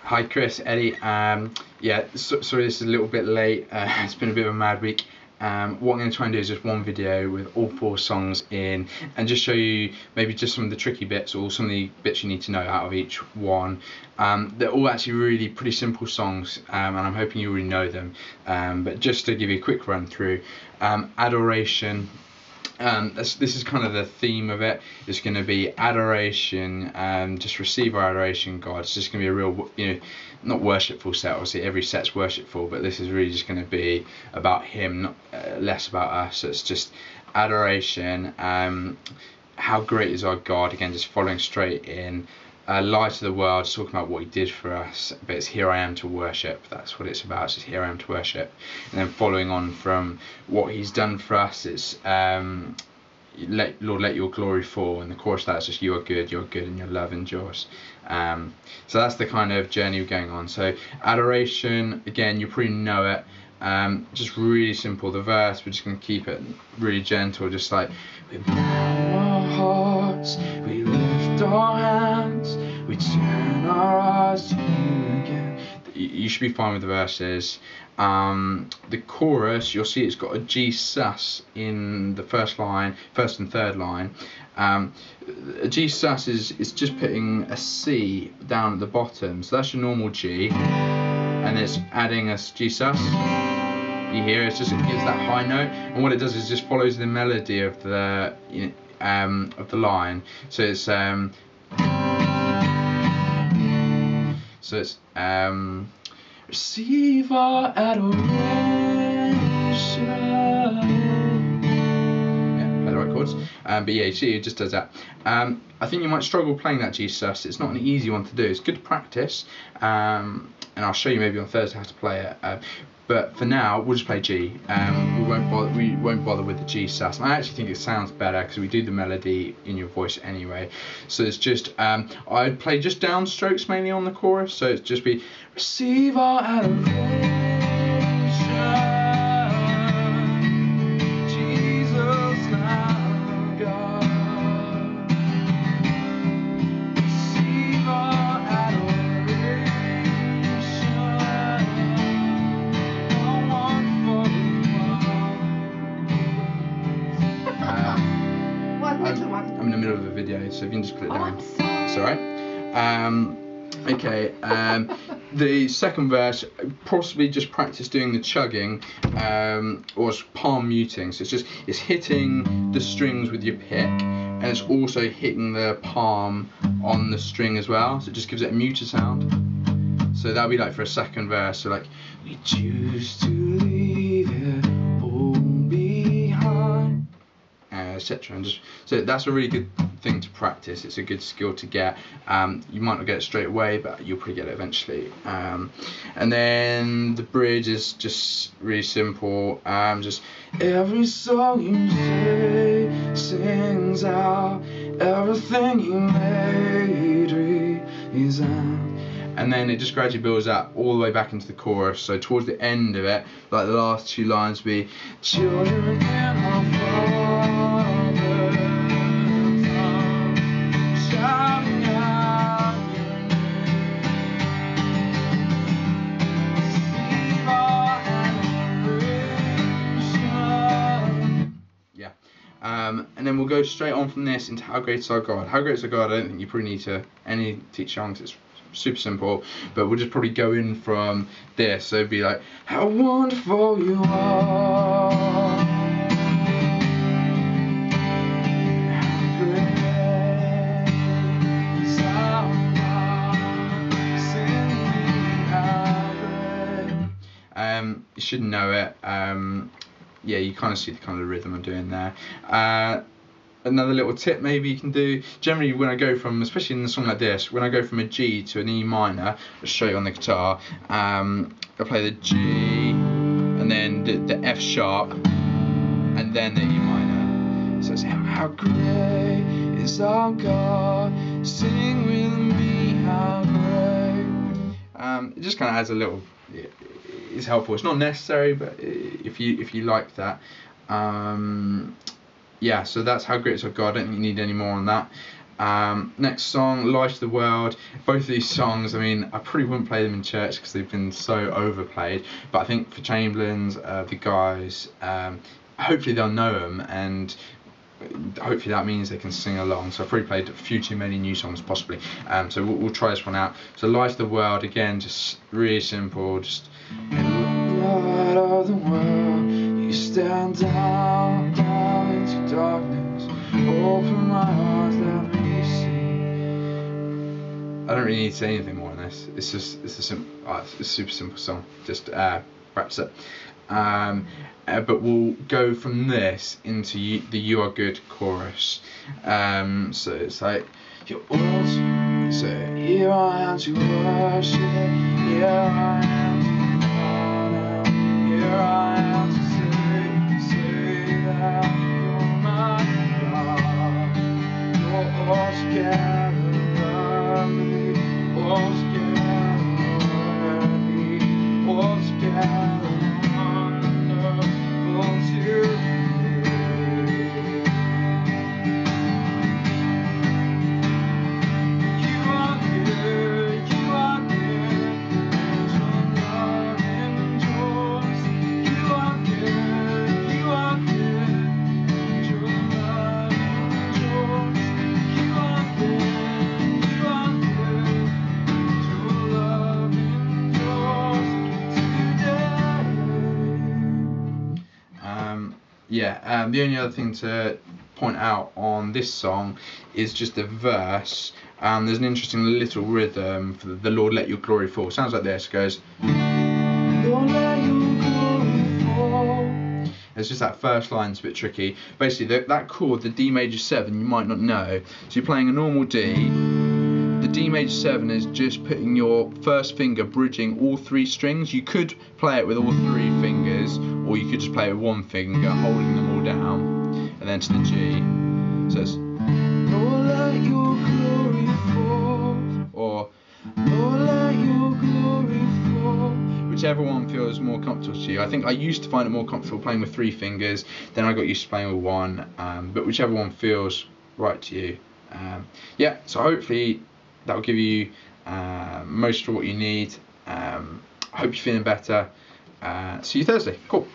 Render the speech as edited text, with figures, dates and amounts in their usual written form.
Hi Chris, Eddie. Yeah, sorry this is a little bit late. It's been a bit of a mad week. What I'm going to try and do is just one video with all 4 songs in, and just show you maybe just some of the tricky bits or some of the bits you need to know out of each one. They're all actually really pretty simple songs, and I'm hoping you already know them. But just to give you a quick run through, Adoration. This is kind of the theme of it. It's going to be adoration, just receive our adoration, God. It's just going to be a real, not worshipful set. Obviously, every set's worshipful, but this is really just going to be about Him, not less about us. So it's just adoration. How great is our God? Again, just following straight in. Light of the world, just talking about what He did for us, but it's here I am to worship. That's what it's about. It's just here I am to worship. And then following on from what He's done for us, it's Lord, let your glory fall. And the chorus of that is just you are good, and your love endures. So that's the kind of journey we're going on. So adoration, again, you probably know it. Just really simple. The verse, we're just going to keep it really gentle, just like we bow our hearts, we lift our hands, we turn our eyes to you again. You should be fine with the verses. The chorus, you'll see it's got a G sus in the first and third line. A G sus is just putting a C down at the bottom, so that's your normal G, and it's adding a G sus. You hear it gives that high note, and what it does is just follows the melody of the line. So it's receive our adoration. Yeah, play the right chords. But yeah, you see it just does that. I think you might struggle playing that G sus. It's not an easy one to do. It's good to practice, and I'll show you maybe on Thursday how to play it. But for now, we'll just play G. We won't bother with the G sus. And I actually think it sounds better because we do the melody in your voice anyway. So it's just I'd play just downstrokes mainly on the chorus. So it's just be receive our adoration, Jesus our God. Receive our adoration. I'm in the middle of a video, so if you can just put it down. It's alright. Okay. The second verse, possibly just practice doing the chugging, or palm muting. So it's hitting the strings with your pick, and it's also hitting the palm on the string as well. So it just gives it a muted sound. So that'll be like for a second verse. So like, we choose to leave it all behind, etc. And so that's a really good thing to practice. It's a good skill to get. You might not get it straight away, but you'll probably get it eventually. And then the bridge is just really simple. Just every song you say sings out, everything you made is out. And then it just gradually builds up all the way back into the chorus. So towards the end of it, like the last 2 lines be children in our Father's house, shouting out your name. Receive our adoration. Yeah. And then we'll go straight on from this into How Great Is Our God. How Great Is Our God, I don't think you probably need to teach songs. It's super simple, but we'll just probably go in from this. So it'd be like, how wonderful you are, how great is our God, sing how great. You should know it. Yeah, you kind of see the kind of rhythm I'm doing there. Another little tip maybe you can do, generally when I go from, especially in a song like this, when I go from a G to an E minor, I'll show you on the guitar, I'll play the G, and then the F sharp, and then the E minor. So it's how great is our God, sing with me how great. It just kind of adds a little, it's helpful. It's not necessary, but if you like that. Yeah, so that's How Great Is Our God. I don't think you need any more on that. Next song, Light of the World. Both of these songs, I mean, I probably wouldn't play them in church because they've been so overplayed. But I think for Chamberlains, the guys, hopefully they'll know them, and hopefully that means they can sing along. So I've probably played a few too many new songs possibly. So we'll try this one out. So Light of the World, again, just really simple. Just light of the world, you stand down into darkness. Open my eyes, let me see. I don't really need to say anything more on this. It's a super simple song. Just practice it. But we'll go from this into the "You Are Good" chorus. So it's like you're all. So here I am to worship. Here I am to honor. Here I am to say that you're my God. You're altogether lovely, altogether worthy, altogether wonderful to me. You are good, and your love endures. You are good, and your love endures. You are good, and your love endures today. The only other thing to point out on this song is just the verse. There's an interesting little rhythm for the Lord Let Your Glory Fall. Sounds like this. It goes, Lord let your glory fall. It's just that first line's a bit tricky. Basically, that chord, the D major 7, you might not know. So you're playing a normal D. The D major 7 is just putting your first finger bridging all 3 strings. You could play it with all 3 fingers, or you could just play it with 1 finger, holding them all down, and then to the G. So it's Lord let your glory fall, or Lord let your glory fall. Whichever one feels more comfortable to you. I think I used to find it more comfortable playing with 3 fingers, then I got used to playing with 1, but whichever one feels right to you. So hopefully that will give you most of what you need. I hope you're feeling better. See you Thursday. Cool.